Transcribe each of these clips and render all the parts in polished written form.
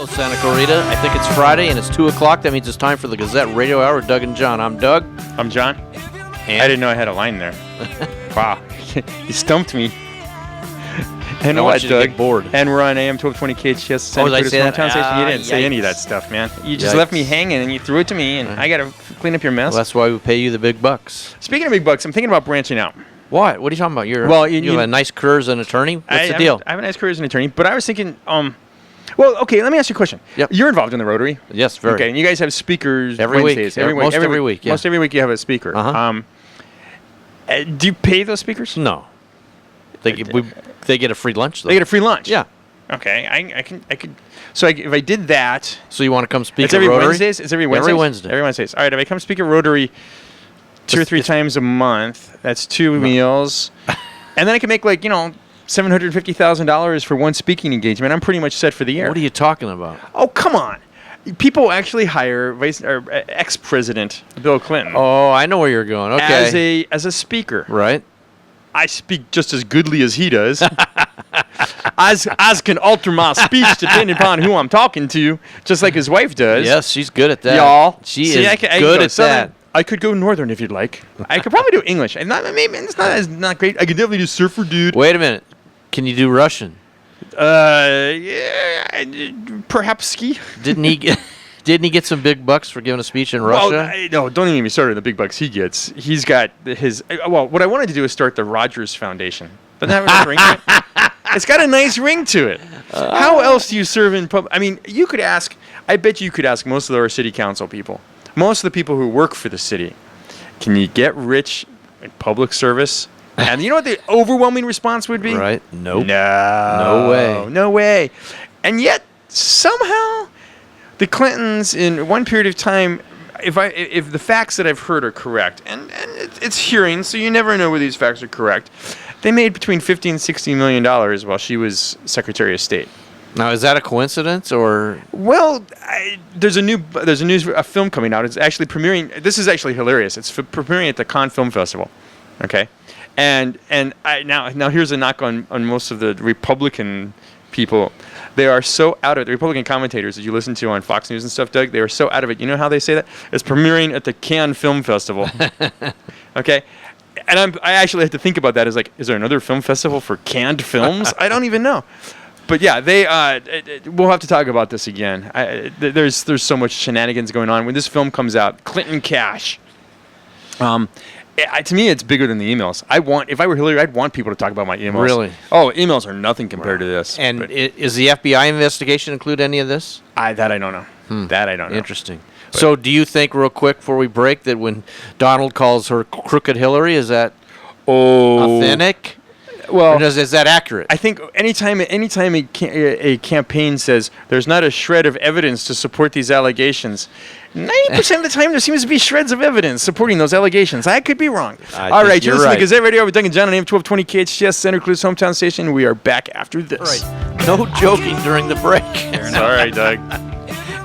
Hello, Santa Clarita. I think it's Friday and it's 2 o'clock. That means it's time for the Gazette Radio Hour with Doug and John. I'm Doug. I'm John. And I didn't know I had a line there. Wow. You stumped me. And I want what, you to Doug? get bored. And we're on AM-1220 KHTS. Oh, did I say that? Station. You didn't say Yikes. any of that stuff, man. You just Yikes. left me hanging and you threw it to me, and I got to clean up your mess. Well, that's why we pay you the big bucks. Speaking of big bucks, I'm thinking about branching out. What? What are you talking about? You have a nice career as an attorney? What's the deal? I have a nice career as an attorney, but I was thinking, well, okay, let me ask you a question. Yep. You're involved in the Rotary. Yes, very. Okay, and you guys have speakers Every week. Wednesdays. Most every week, yeah. Most every week you have a speaker. Uh-huh. Do you pay those speakers? No. They get a free lunch, though. They get a free lunch? Yeah. Okay, I could. So if I did that, So you want to come speak it's at every Rotary? Wednesdays. It's every Wednesdays. Every Wednesday. Every Wednesdays. All right. If I come speak at Rotary 2 or 3 times a month, that's 2 meals, and then I can make $750,000 for one speaking engagement. I'm pretty much set for the year. What are you talking about? Oh, come on! People actually hire ex-president Bill Clinton Oh, I know where you're going. Okay. as a speaker. Right. I speak just as goodly as he does. As can alter my speech depending upon who I'm talking to, just like his wife does. Yes, she's good at that. Y'all. She See, is I can good go at Southern. that. I could go Northern if you'd like. I could probably do English. And maybe it's not great. I could definitely do Surfer Dude. Wait a minute. Can you do Russian? Yeah, perhaps ski. Didn't he get some big bucks for giving a speech in Russia? Well, no, don't even get me started on the big bucks he gets. He's got his. Well, what I wanted to do is start the Rogers Foundation. Doesn't have a nice ring to it? It's got a nice ring to it. How else do you serve in public? I mean, you could ask. I bet you could ask most of our city council people, most of the people who work for the city, can you get rich in public service? And you know what the overwhelming response would be? Right? Nope. No way. No way. And yet somehow the Clintons in one period of time, if the facts that I've heard are correct, and it's hearings, so you never know whether these facts are correct, they made between $50 and $60 million while she was Secretary of State. Now, is that a coincidence or? Well, there's a film coming out. It's actually premiering. This is actually hilarious. It's premiering at the Cannes Film Festival. Okay, and now here's a knock on most of the Republican people. They are so out of it. The Republican commentators that you listen to on Fox News and stuff, Doug, they are so out of it. You know how they say that? It's premiering at the Cannes Film Festival. Okay? And I actually have to think about that as is there another film festival for canned films? I don't even know. But yeah, we'll have to talk about this again. There's so much shenanigans going on. When this film comes out, Clinton Cash. To me, it's bigger than the emails. If I were Hillary, I'd want people to talk about my emails. Really? Oh, emails are nothing compared to this. And is the FBI investigation include any of this? That I don't know. That I don't know. Interesting. So do you think, real quick before we break, that when Donald calls her crooked Hillary, is that authentic? Well, or is that accurate? I think anytime a campaign says there's not a shred of evidence to support these allegations, 90% of the time there seems to be shreds of evidence supporting those allegations. I could be wrong. All right, you're listening to Gazette Radio with Doug and John on AM-1220 KHTS, Santa Cruz hometown station. We are back after this. All right. No joking during the break. Sorry, Doug.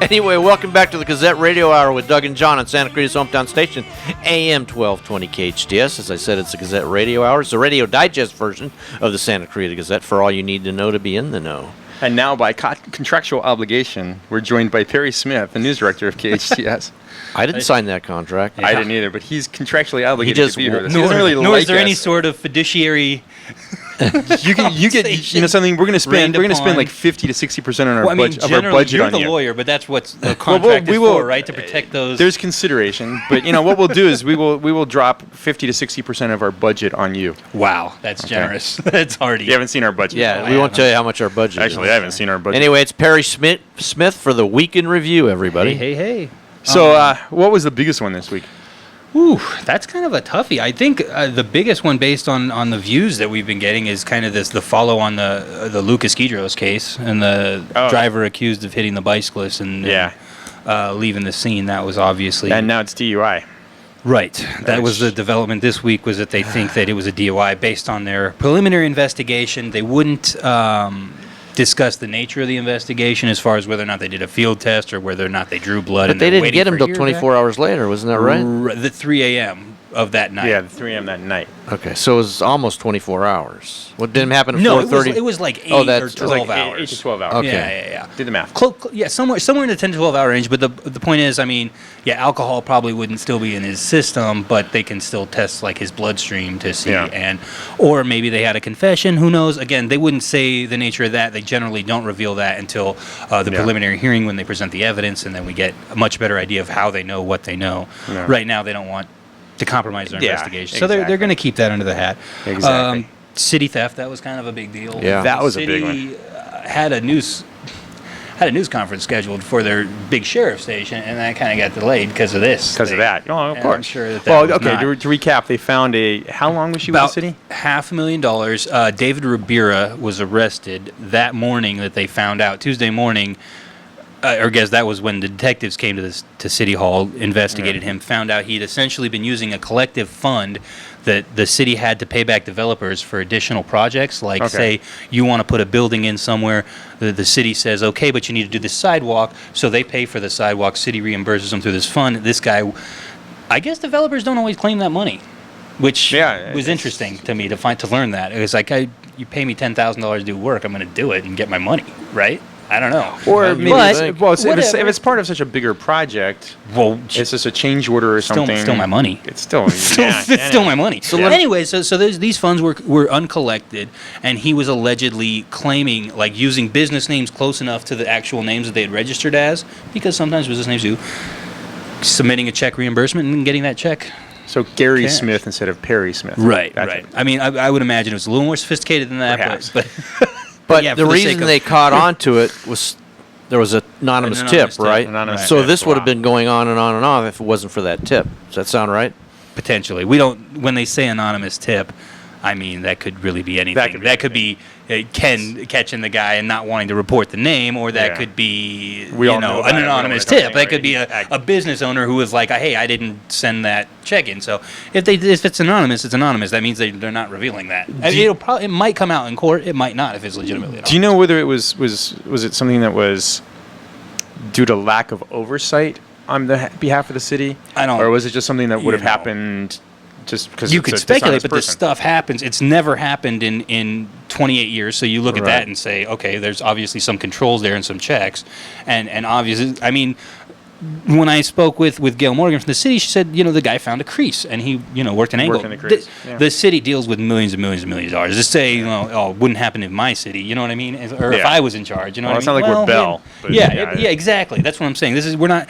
Anyway, welcome back to the Gazette Radio Hour with Doug and John on Santa Cruz hometown station, AM-1220 KHTS. As I said, it's the Gazette Radio Hour. It's the radio digest version of the Santa Cruz Gazette for all you need to know to be in the know. And now, by contractual obligation, we're joined by Perry Smith, the news director of KHTS. I didn't sign that contract. I didn't either, but he's contractually obligated to be here. Nor is there any sort of fiduciary. You get something. We're going to spend like 50 to 60% on our budget. Generally, you're the lawyer, but that's what the contract is for, right? To protect those. There's consideration, but what we'll do is we will drop 50 to 60% of our budget on you. Wow, that's generous. That's hardy. You haven't seen our budget. Yeah, we won't tell you how much our budget is. Actually, I haven't seen our budget. Anyway, it's Perry Smith for the Week in Review, everybody. Hey. So, what was the biggest one this week? Ooh, that's kind of a toughie. I think the biggest one, based on the views that we've been getting, is kind of the follow on the Lucas Guidros case and the driver accused of hitting the bicyclist and leaving the scene. That was obviously, and now it's DUI. Right. That was the development this week, was that they think that it was a DUI based on their preliminary investigation. They wouldn't discuss the nature of the investigation as far as whether or not they did a field test or whether or not they drew blood. But they didn't get him till 24 hours later, wasn't that right? The 3 a.m. of that night. Yeah, 3 a.m. that night. Okay, so it was almost 24 hours. What didn't happen at No, 4:30? it was like 8 Oh, or that's- it was 12 like hours. 8 to 12 hours. Okay. Yeah. Did the math. Yeah, somewhere in the 10 to 12 hour range. But the point is, I mean, yeah, alcohol probably wouldn't still be in his system, but they can still test like his bloodstream to see, or maybe they had a confession. Who knows? Again, they wouldn't say the nature of that. They generally don't reveal that until the preliminary hearing when they present the evidence, and then we get a much better idea of how they know what they know. Yeah. Right now, they don't want to compromise their investigation, so exactly. they're going to keep that under the hat. Exactly. City theft, that was kind of a big deal. Yeah. That The was a big city, had a news conference scheduled for their big sheriff station, and that kind of got delayed because of this. Because of that. Oh, of And course. I'm sure that well, was okay, not- to recap, they found how long was she with the about city? $500,000. David Ribera was arrested that morning that they found out, Tuesday morning. Or I guess that was when the detectives came to City Hall, investigated him, found out he'd essentially been using a collective fund that the city had to pay back developers for additional projects. Like, say, you want to put a building in somewhere, the city says, okay, but you need to do this sidewalk, so they pay for the sidewalk, city reimburses them through this fund. This guy, I guess developers don't always claim that money, which was interesting to me to learn that. It was like, you pay me $10,000 to do work, I'm going to do it and get my money, right? I don't know. Or maybe if it's part of such a bigger project, well, it's just a change order or something. Still my money. It's still still my money. So anyway, so these funds were uncollected, and he was allegedly claiming, like, using business names close enough to the actual names that they had registered as, because sometimes business names do, submitting a check reimbursement and getting that check. So Gary Smith instead of Perry Smith. Right. I mean, I would imagine it was a little more sophisticated than that, Perhaps. but But yeah, the for the reason sake of- they caught on to it was there was an anonymous tip, right? Anonymous So tip, this would have wow. been going on and on and on if it wasn't for that tip. Does that sound right? potentially. We don't. When they say anonymous tip, I mean that could really be anything. That could be Ken catching the guy and not wanting to report the name, or that could be an anonymous tip. That could be a business owner who was like, "Hey, I didn't send that check in." So if it's anonymous, it's anonymous. That means they're not revealing that. It might come out in court. It might not if it's legitimately anonymous. Do you know whether it was it something that was due to lack of oversight on the behalf of the city? I don't. Or was it just something that would have happened? Just because you could speculate, but this stuff happens. It's never happened in 28 years. So you look at that and say, okay, there's obviously some controls there and some checks, and obviously, I mean, when I spoke with Gail Morgan from the city, she said, the guy found a crease and he, worked an angle. The city deals with millions and millions and millions of dollars. Just say, it wouldn't happen in my city. You know what I mean? Or if I was in charge. You know what I mean? It's not like we're Bell. Yeah, exactly. That's what I'm saying. We're not.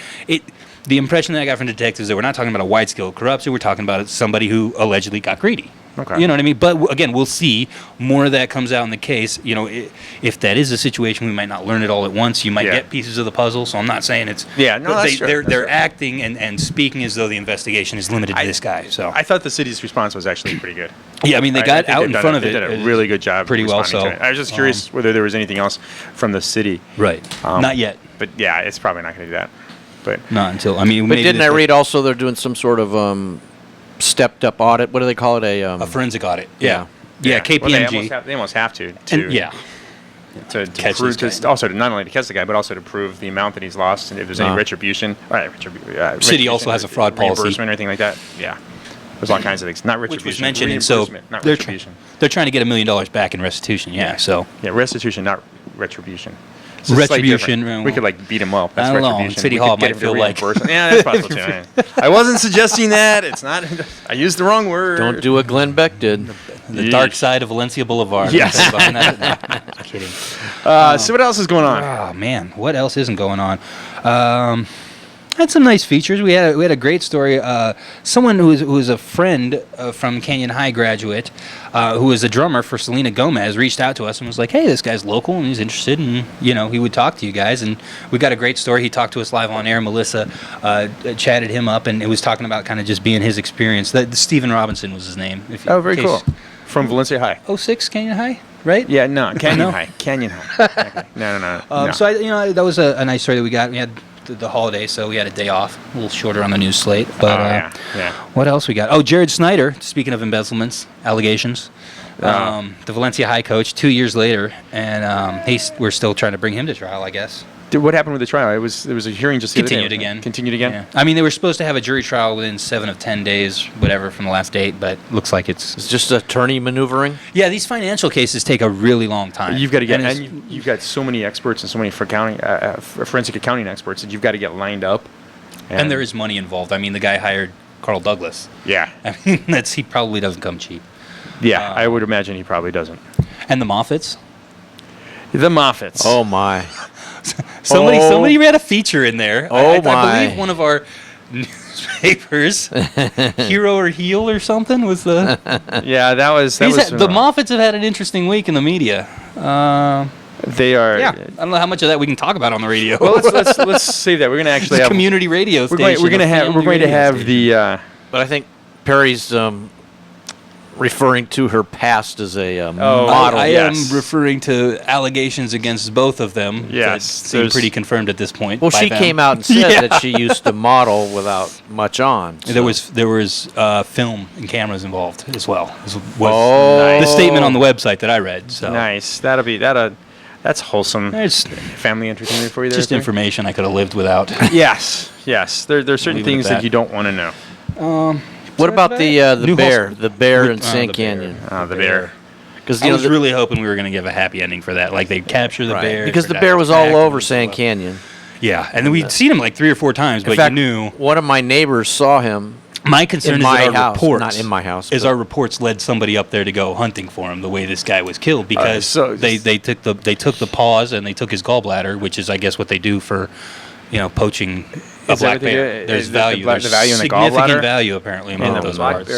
The impression that I got from detectives is that we're not talking about a wide-scale corruption. We're talking about somebody who allegedly got greedy. Okay. You know what I mean? But again, we'll see. More of that comes out in the case. If that is a situation, we might not learn it all at once. You might get pieces of the puzzle. So I'm not saying it's. Yeah, no, that's true. They're acting and speaking as though the investigation is limited to this guy. So I thought the city's response was actually pretty good. Yeah, I mean they got out in front of it. They did a really good job. Pretty well. So I was just curious whether there was anything else from the city. Right. Not yet. But yeah, it's probably not going to do that. But not until But didn't I read also they're doing some sort of stepped up audit? What do they call it? A forensic audit. Yeah. KPMG. Well, they almost have to to catch prove this guy. also to not only to catch the guy, but also to prove the amount that he's lost and if there's any retribution. City also has a fraud policy, reimbursement or anything like that. Yeah, there's all kinds of things. Not retribution, which was mentioned, and so not retribution. They're trying to get $1 million back in restitution. Yeah, so restitution, not retribution. Retribution. We could beat him up. That's I don't know. retribution. City Hall might feel like. Yeah, that's possible too. I wasn't suggesting that. It's not. I used the wrong word. Don't do what Glenn Beck did. The dark side of Valencia Boulevard. Yes. No, kidding. So what else is going on? Oh man, what else isn't going on? Had some nice features. We had a great story. Someone who was a friend from Canyon High graduate, who was a drummer for Selena Gomez, reached out to us and was like, "Hey, this guy's local and he's interested, and he would talk to you guys." And we got a great story. He talked to us live on air. Melissa chatted him up, and it was talking about kind of just being his experience. Stephen Robinson was his name. Very cool. From Valencia High. 06 Canyon High, right? Yeah, no, Canyon High. Canyon High. Okay. No. So that was a nice story that we got. We had the holiday, so we had a day off, a little shorter on the news slate. But what else we got? Oh, Jared Snyder, speaking of embezzlements, allegations, the Valencia High coach, 2 years later, and we're still trying to bring him to trial, I guess. What happened with the trial? There was a hearing just the other day. Continued again. Yeah. I mean, they were supposed to have a jury trial within 7 of 10 days, whatever, from the last date, but looks like it's just attorney maneuvering. Yeah, these financial cases take a really long time. You've got to get, and you've got so many experts and so many forensic accounting experts that you've got to get lined up. And there is money involved. I mean, the guy hired Carl Douglas. Yeah. I mean, he probably doesn't come cheap. Yeah, I would imagine he probably doesn't. And the Moffats? The Moffats. Oh, my. Somebody read a feature in there. Oh, I my. believe one of our newspapers, Hero or Heel or something, was the... Yeah, that was... the Moffats have had an interesting week in the media. They are... Yeah, I don't know how much of that we can talk about on the radio. Well, let's save that. We're going to actually it's have... a community radio station. We're going to have the... But I think Perry's... referring to her past as a model. I am referring to allegations against both of them. Yes, that seem pretty confirmed at this point. Well, she came out and said that she used to model without much on. So. There was film and cameras involved as well. Was nice. The statement on the website that I read. So. Nice. That's wholesome. It's family entertainment for you. Just information I could have lived without. Yes. There are certain things that you don't want to know. What about the bear? The bear in Sand Canyon. The bear. Because I was really hoping we were going to give a happy ending for that. Like they'd capture the bear. Because the bear was all over Sand Canyon. Yeah, and then we'd seen him like 3 or 4 times, but fact, you knew. One of my neighbors saw him. My concern is that our reports, not in my house, is our reports led somebody up there to go hunting for him the way this guy was killed because they took the paws and they took his gallbladder, which is I guess what they do for, poaching a black bear. There's value. There's significant value apparently among those parts.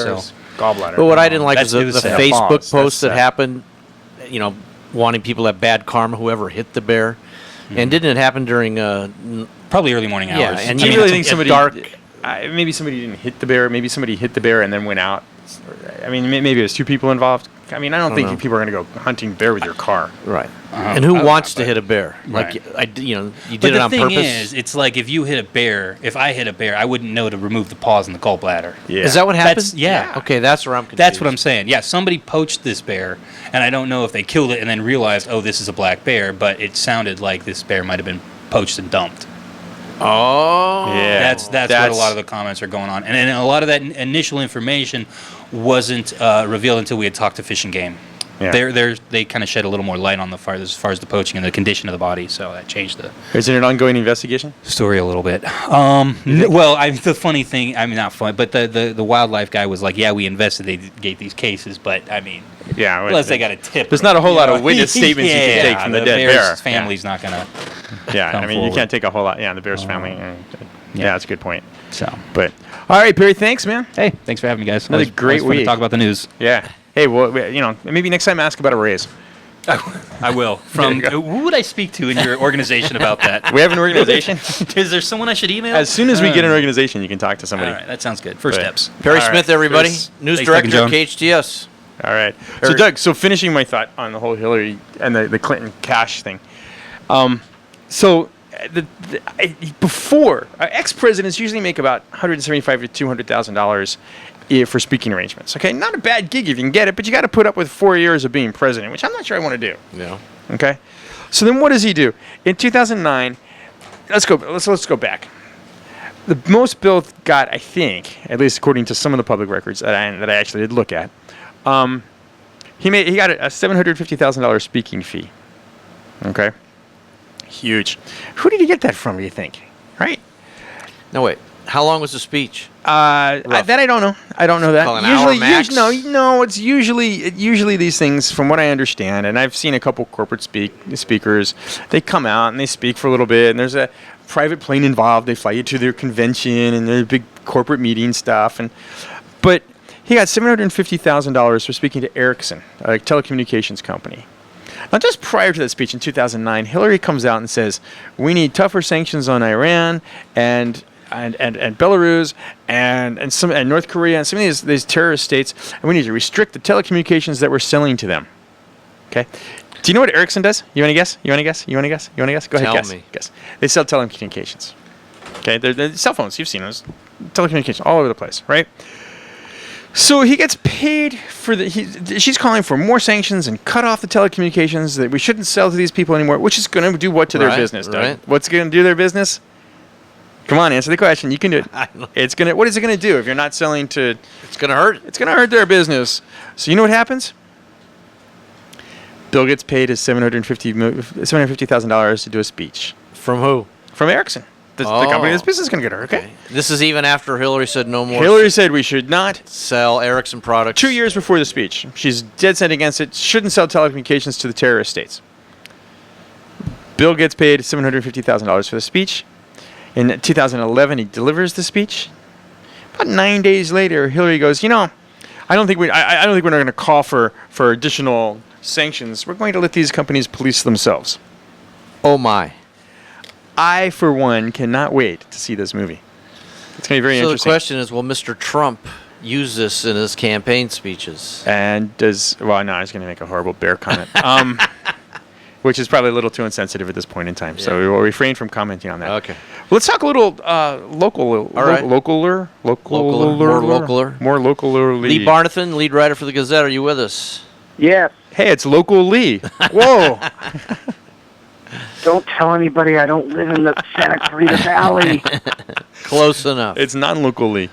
Gallbladder. But what I didn't like was the Facebook post that happened. Wanting people to have bad karma, whoever hit the bear, and didn't it happen during probably early morning hours? Yeah, and do you really think somebody maybe somebody didn't hit the bear. Maybe somebody hit the bear and then went out. I mean, maybe there's 2 people involved. I mean, I don't think people are going to go hunting bear with your car. Right. And who wants to hit a bear? Like, you did it on purpose. But the thing is, it's like if you hit a bear, if I hit a bear, I wouldn't know to remove the paws and the gallbladder. Yeah. Is that what happened? Yeah. Okay, that's where I'm confused. That's what I'm saying. Yeah, somebody poached this bear, and I don't know if they killed it and then realized, oh, this is a black bear, but it sounded like this bear might have been poached and dumped. Oh. Yeah. That's what a lot of the comments are going on. And a lot of that initial information wasn't revealed until we had talked to Fish and Game. Yeah. They kind of shed a little more light on as far as the poaching and the condition of the body, so that changed the... Is it an ongoing investigation? Story a little bit. The funny thing, I mean, not funny, but the wildlife guy was like, yeah, we investigate these cases, but, I mean... Yeah, unless they got a tip. There's not a whole lot of witness statements you can take from the dead bear. Family's not going to... Yeah, I mean, you can't take a whole lot. Yeah, the bear's family. Yeah, that's a good point. So, but all right, Perry, thanks, man. Hey, thanks for having me, guys. Another great week. To talk about the news. Yeah. Hey, well, maybe next time ask about a raise. I will. Who would I speak to in your organization about that? We have an organization. Is there someone I should email? As soon as we get an organization, you can talk to somebody. All right, that sounds good. First steps. Perry Smith, everybody, news director of KHTS. All right. So, Doug, finishing my thought on the whole Hillary and the Clinton cash thing. Before ex-presidents usually make about $175,000 to $200,000 for speaking arrangements. Okay, not a bad gig if you can get it, but you got to put up with 4 years of being president, which I'm not sure I want to do. Yeah. Okay. So then, what does he do in 2009? Let's go back. The most Bill got, I think, at least according to some of the public records that I actually did look at, he got a $750,000 speaking fee. Okay. Huge. Who did he get that from, do you think? Right? No, wait. How long was the speech? That I don't know. I don't know that. An hour max? No. It's usually these things, from what I understand, and I've seen a couple corporate speakers. They come out and they speak for a little bit, and there's a private plane involved. They fly you to their convention and their big corporate meeting stuff. But he got $750,000 for speaking to Ericsson, a telecommunications company. Now, just prior to that speech in 2009, Hillary comes out and says, we need tougher sanctions on Iran and Belarus and North Korea and some of these terrorist states, and we need to restrict the telecommunications that we're selling to them. Okay? Do you know what Ericsson does? You want to guess? Go ahead, Tell me. Guess. They sell telecommunications. Okay? They're cell phones. You've seen those. Telecommunications all over the place, right? So he gets paid for she's calling for more sanctions and cut off the telecommunications, that we shouldn't sell to these people anymore, which is going to do what to their business, Doug? Right. What's going to do their business? Come on, answer the question. You can do it. What is it going to do if you're not selling to... It's going to hurt. It's going to hurt their business. So you know what happens? Bill gets paid his $750,000 to do a speech. From who? From Ericsson. The company that's business is going to get hurt, okay? This is even after Hillary said no more. Hillary said we should not sell Ericsson products. 2 years before the speech. She's dead set against it. Shouldn't sell telecommunications to the terrorist states. Bill gets paid $750,000 for the speech. In 2011, he delivers the speech. About 9 days later, Hillary goes, I don't think we're going to call for additional sanctions. We're going to let these companies police themselves. Oh my. I, for one, cannot wait to see this movie. It's going to be very interesting. So the question is, will Mr. Trump use this in his campaign speeches? And I was going to make a horrible bear comment, which is probably a little too insensitive at this point in time. Yeah. So we will refrain from commenting on that. Okay. Well, let's talk a little local. All right. More localer. Lee Barnathan, lead writer for the Gazette. Are you with us? Yes. Hey, it's Local Lee. Whoa. Don't tell anybody I don't live in the Santa Clarita Valley. Close enough. It's non-Local Lee.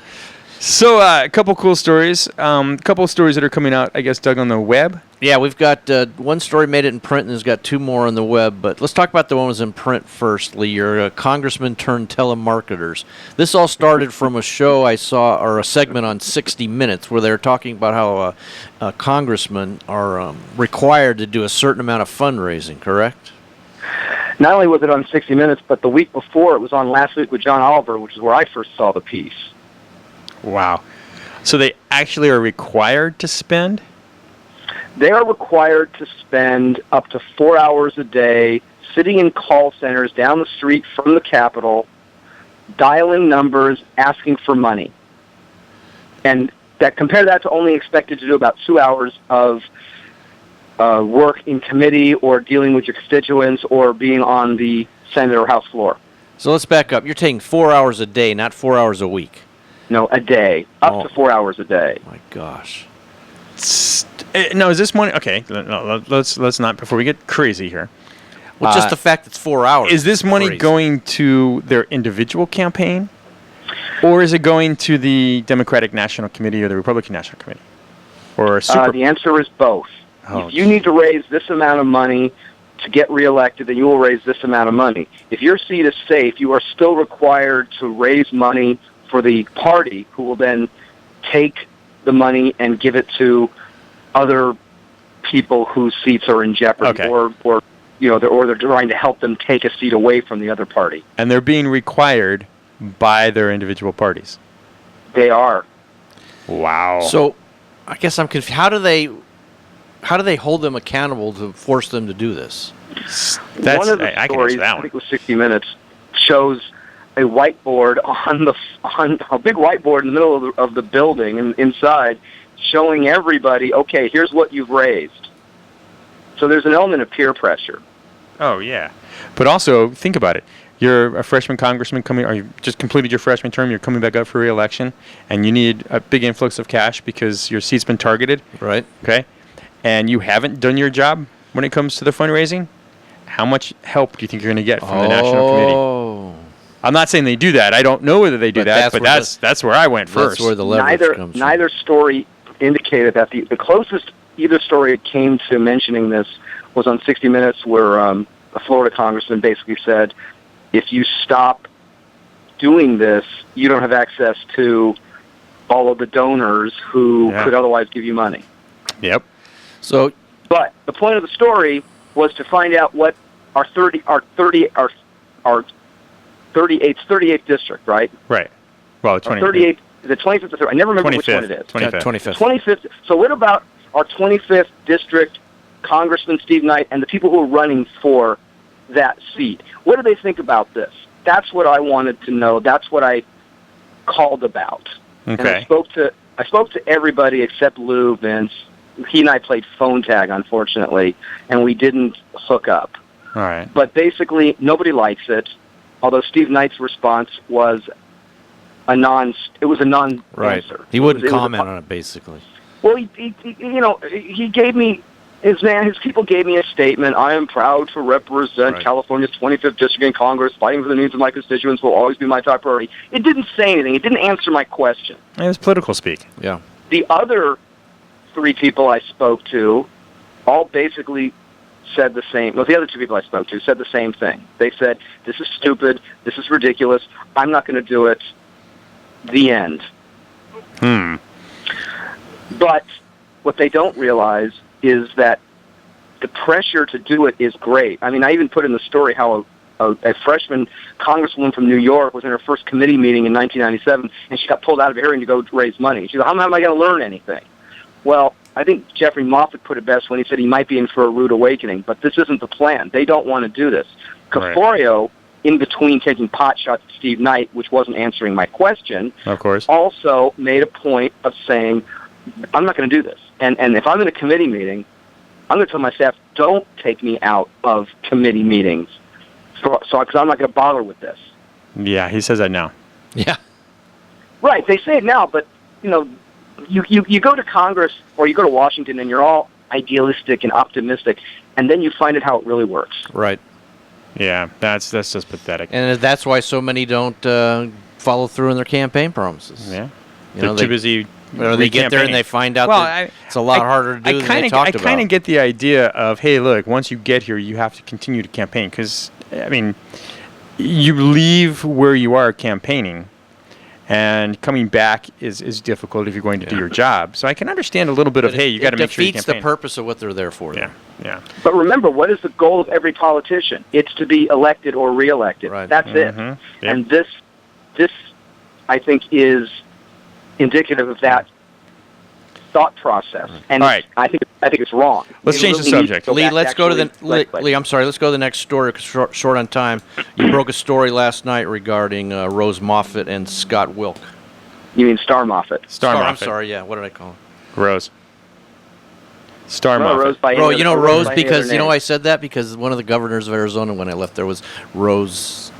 So, a couple cool stories. A couple of stories that are coming out, I guess, Doug, on the web. Yeah, we've got one story made it in print, and there's got two more on the web. But let's talk about the one that was in print first, Lee. You're a congressman turned telemarketers. This all started from a show I saw, or a segment on 60 Minutes, where they were talking about how congressmen are required to do a certain amount of fundraising, correct? Not only was it on 60 Minutes, but the week before it was on Last Week with John Oliver, which is where I first saw the piece. Wow. So they actually are required to spend? They are required to spend up to 4 hours a day sitting in call centers down the street from the Capitol, dialing numbers, asking for money. And compare that to only expected to do about 2 hours of work in committee or dealing with your constituents or being on the Senate or House floor. So let's back up. You're taking 4 hours a day, not 4 hours a week. No, a day. Up to 4 hours a day. My gosh. No, is this money? Okay, let's not, before we get crazy here. Well, just the fact it's 4 hours. Is this money going to their individual campaign? Or is it going to the Democratic National Committee or the Republican National Committee? Or the answer is both. If you need to raise this amount of money to get reelected, then you will raise this amount of money. If your seat is safe, you are still required to raise money for the party, who will then take the money and give it to other people whose seats are in jeopardy, or they're trying to help them take a seat away from the other party. And they're being required by their individual parties. They are. Wow. So, I guess I'm confused. How do they hold them accountable to force them to do this? One of the stories, I think it was 60 Minutes, shows a whiteboard on a big whiteboard in the middle of the building and inside, showing everybody, okay, here's what you've raised. So there's an element of peer pressure. Oh yeah, but also think about it. You're a freshman congressman or you just completed your freshman term. You're coming back up for re-election, and you need a big influx of cash because your seat's been targeted. Right. Okay. And you haven't done your job when it comes to the fundraising. How much help do you think you're going to get from the National Committee? I'm not saying they do that. I don't know whether they do that, but that's where I went first. That's where the leverage comes from. Neither story indicated that. The closest either story came to mentioning this was on 60 Minutes, where a Florida congressman basically said, if you stop doing this, you don't have access to all of the donors who could otherwise give you money. Yep. But the point of the story was to find out what our 38th district, right? Right. Well, the 38th, the 25th. I never remember which one it is. 25th. 25th. So what about our 25th district, Congressman Steve Knight, and the people who are running for that seat? What do they think about this? That's what I wanted to know. That's what I called about. Okay. And I spoke to everybody except Lou, Vince. He and I played phone tag, unfortunately, and we didn't hook up. All right. But basically, nobody likes it, although Steve Knight's response was a non-answer. Right. He wouldn't comment on it, basically. Well, he gave me his people gave me a statement. I am proud to represent California's 25th district in Congress. Fighting for the needs of my constituents will always be my top priority. It didn't say anything. It didn't answer my question. It was political speak. Yeah. The other 3 people I spoke to all basically said the same. Well, the other 2 people I spoke to said the same thing. They said, "This is stupid. This is ridiculous. I'm not going to do it." The end. But what they don't realize is that the pressure to do it is great. I mean, I even put in the story how a freshman congresswoman from New York was in her first committee meeting in 1997, and she got pulled out of a hearing to go raise money. She said, how am I going to learn anything? Well, I think Jeffrey Moffett put it best when he said he might be in for a rude awakening, but this isn't the plan. They don't want to do this. Caforio, in between taking pot shots at Steve Knight, which wasn't answering my question, of course, also made a point of saying, I'm not going to do this. And if I'm in a committee meeting, I'm going to tell my staff, don't take me out of committee meetings, because I'm not going to bother with this. Yeah, he says that now. Yeah. Right, they say it now, but, you go to Congress or you go to Washington and you're all idealistic and optimistic, and then you find out how it really works. Right. Yeah, that's just pathetic. And that's why so many don't follow through on their campaign promises. Yeah. They're too busy. Or they get there and they find out that it's a lot harder to do than they talked about. I kind of get the idea of, hey, look, once you get here, you have to continue to campaign. Because, I mean, you leave where you are campaigning, and coming back is difficult if you're going to do your job. So I can understand a little bit of, hey, you got to make sure you campaign. It defeats the purpose of what they're there for. Yeah. But remember, what is the goal of every politician? It's to be elected or reelected. Right. That's it. Yep. And this, I think, is indicative of that thought process. And all right. I think it's wrong. Let's change the subject. Lee, let's go to the Lee. I'm sorry. Let's go to the next story. 'Cause short on time. You broke a story last night regarding Rose Moffett and Scott Wilk. You mean Star Moffett? Star Moffett. I'm sorry. Yeah. What did I call him? Rose. Star Moffett. Rose by Rose by because name. I said that because one of the governors of Arizona when I left there was Rose.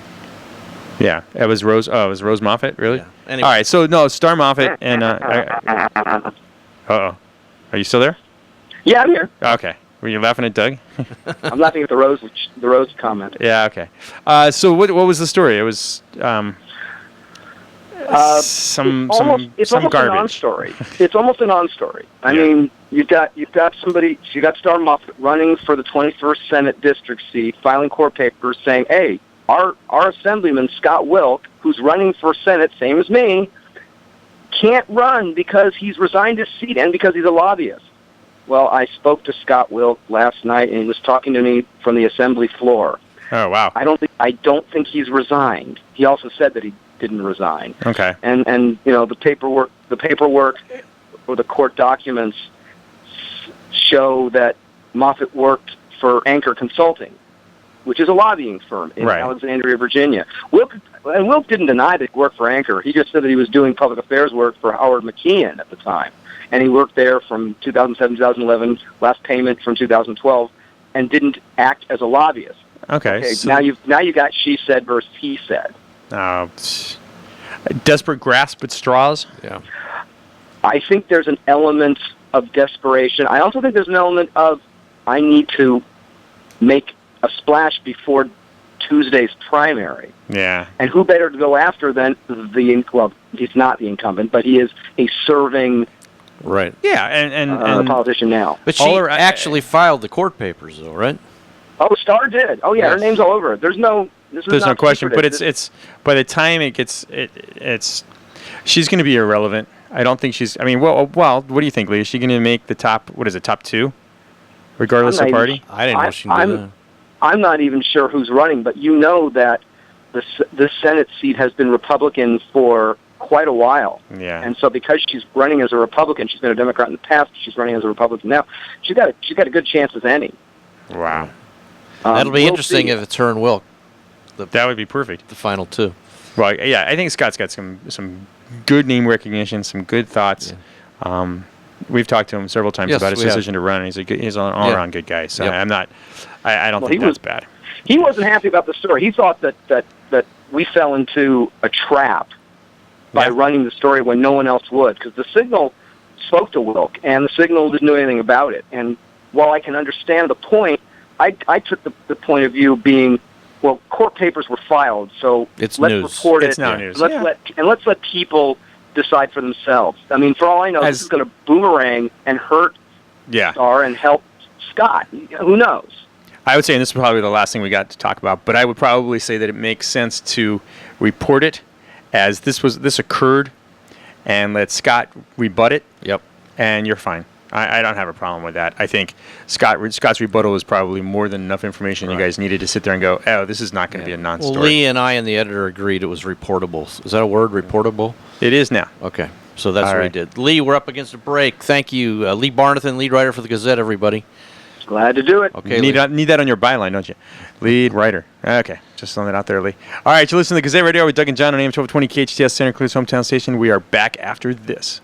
Yeah, it was Rose. Oh, it was Rose Moffett, really? Yeah. Anyway. All right, so no, Star Moffett and. Uh-oh. Are you still there? Yeah, I'm here. Okay. Were you laughing at Doug? I'm laughing at the Rose comment. Yeah. Okay. So what was the story? It was some garbage. A non-story. It's almost a non-story. I mean, you've got somebody. You got Star Moffett running for the 21st Senate district seat, filing court papers saying, "Hey, our Assemblyman Scott Wilk, who's running for Senate, same as me, can't run because he's resigned his seat and because he's a lobbyist." Well, I spoke to Scott Wilk last night, and he was talking to me from the Assembly floor. Oh wow! I don't think he's resigned. He also said that he didn't resign. Okay. And the paperwork or the court documents show that Moffett worked for Anchor Consulting, which is a lobbying firm in Alexandria, Virginia. Wilk didn't deny that he worked for Anchor. He just said that he was doing public affairs work for Howard McKeon at the time. And he worked there from 2007, 2011, last payment from 2012, and didn't act as a lobbyist. Okay. So now you got she said versus he said. Desperate grasp at straws? Yeah. I think there's an element of desperation. I also think there's an element of I need to make a splash before Tuesday's primary. Yeah. And who better to go after than he's not the incumbent, but he is a serving Right. Yeah, and politician now. But she actually filed the court papers, though, right? Oh, Star did. Oh, yeah, Yes. her name's all over it. There's no question. But secretive. it's by the time it gets she's going to be irrelevant. I don't think she's. I mean, well, what do you think, Lee? Is she going to make the top? What is it, top 2, regardless of party? I didn't know she could do that. I'm not even sure who's running, but you know that the Senate seat has been Republican for quite a while. Yeah. And so because she's running as a Republican, she's been a Democrat in the past, she's running as a Republican now, she's got a good chance as any. Wow. That'll be we'll interesting see. if it's her and Wilk. That would be perfect. The final 2. Well, yeah, I think Scott's got some good name recognition, some good thoughts. Yeah. We've talked to him several times about his decision to run. He's an all-around good guy. So I don't think that's bad. He wasn't happy about the story. He thought that we fell into a trap by running the story when no one else would, because the Signal spoke to Wilk, and the Signal didn't know anything about it. And while I can understand the point, I took the point of view being, well, court papers were filed, so let's report it. It's now news. Let's let people decide for themselves. I mean, for all I know, this is going to boomerang and hurt Starr and help Scott. Who knows? I would say, and this is probably the last thing we got to talk about, but I would probably say that it makes sense to report it as this occurred, and let Scott rebut it. Yep. And you're fine. I don't have a problem with that. I think Scott's rebuttal is probably more than enough information. Right. You guys needed to sit there and go, oh, this is not going to be a non-story. Well, Lee and I and the editor agreed it was reportable. Is that a word, reportable? It is now. Okay. So that's what we did. Lee, we're up against a break. Thank you. Lee Barnathan, lead writer for the Gazette, everybody. Glad to do it. Okay. Need that on your byline, don't you? Lead writer. Okay. Just throwing that out there, Lee. All right. You listen to the Gazette Radio with Doug and John on AM-1220 KHTS, Santa Cruz hometown station. We are back after this.